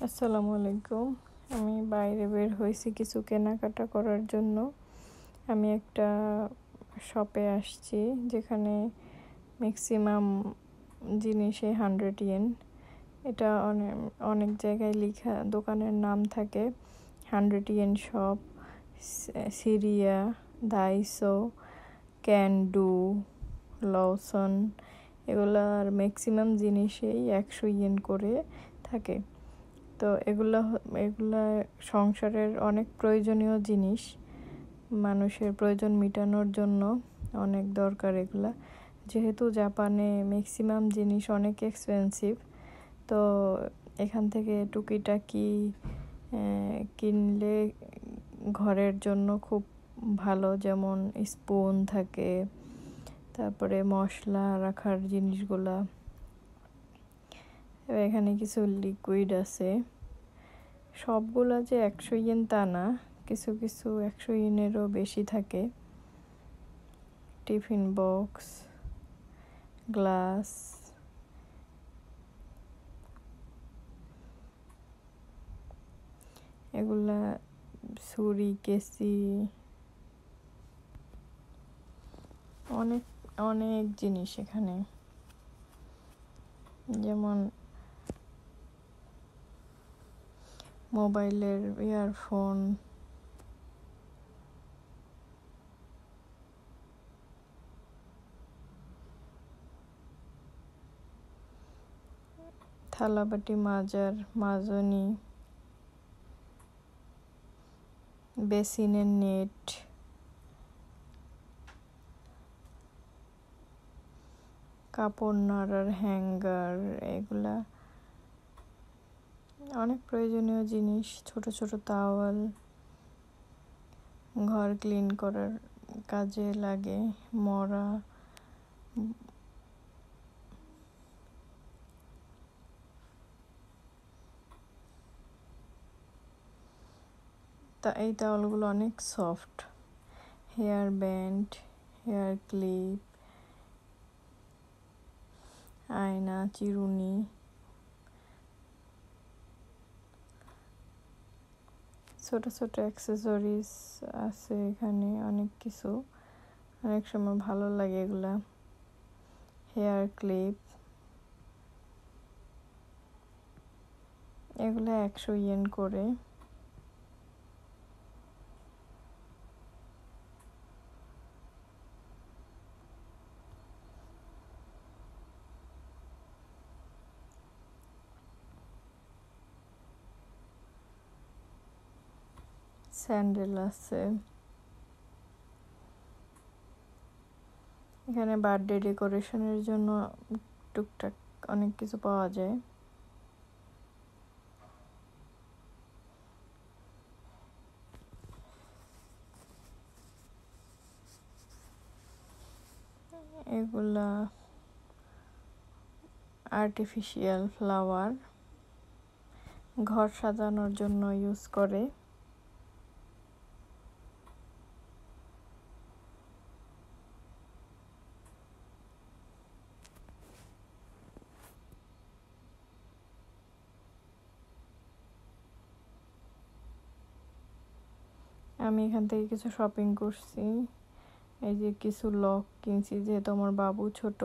আসসালামু আলাইকুম। আমি বাইরে বের হয়েছি কিছু কেনাকাটা করার জন্য। আমি একটা শপে আসছি যেখানে ম্যাক্সিমাম জিনিসে 100 ইয়েন। এটা অনেক অনেক জায়গায় লেখা, দোকানের নাম থাকে 100 ইয়েন শপ, সিরিয়া, দাইসো, ক্যান্ডু, লওসন। এগুলার ম্যাক্সিমাম জিনিসেই 100 ইয়েন করে থাকে। তো এগুলা সংসারের অনেক প্রয়োজনীয় জিনিস, মানুষের প্রয়োজন মেটানোর জন্য অনেক দরকার এগুলা। যেহেতু জাপানে ম্যাক্সিমাম জিনিস অনেক এক্সপেন্সিভ, তো এখান থেকে টুকিটাকি কিনলে ঘরের জন্য খুব ভালো। যেমন স্পুন থাকে, তারপরে মশলা রাখার জিনিসগুলা। এখানে কিছু লিকুইড আছে। সবগুলা যে 100 ইয়েন তা না, কিছু কিছু 100 ইয়েনেরও বেশি থাকে। টিফিন বক্স, গ্লাস, এগুলা ছুরি, কেসি, অনেক অনেক জিনিস এখানে। যেমন মোবাইলের ইয়ারফোন, থালাবাটি মাজার মাজনি, বেসিনের নেট, কাপড় নাড়ার হ্যাঙ্গার, এগুলা অনেক প্রয়োজনীয় জিনিস। ছোট ছোট তাওয়াল, ঘর ক্লিন করার কাজে লাগে। মরা, এই তাওয়ালগুলো অনেক সফট। হেয়ার ব্যান্ড, হেয়ার ক্লিপ, আয়না, চিরুনি, ছোট ছোট অ্যাক্সেসরিজ আছে এখানে অনেক কিছু। অনেক সময় ভালো লাগে এগুলা। হেয়ার ক্লিপ, এগুলা 100 ইয়েন করে। স্যান্ডেল আছে। এখানে বার্থডে ডেকোরেশনের জন্য টুকটাক অনেক কিছু পাওয়া যায়। এগুলা আর্টিফিশিয়াল ফ্লাওয়ার, ঘর সাজানোর জন্য ইউজ করে। আমি এখান থেকে কিছু শপিং করছি। এই যে কিছু লক কিনছি, যেহেতু আমার বাবু ছোট,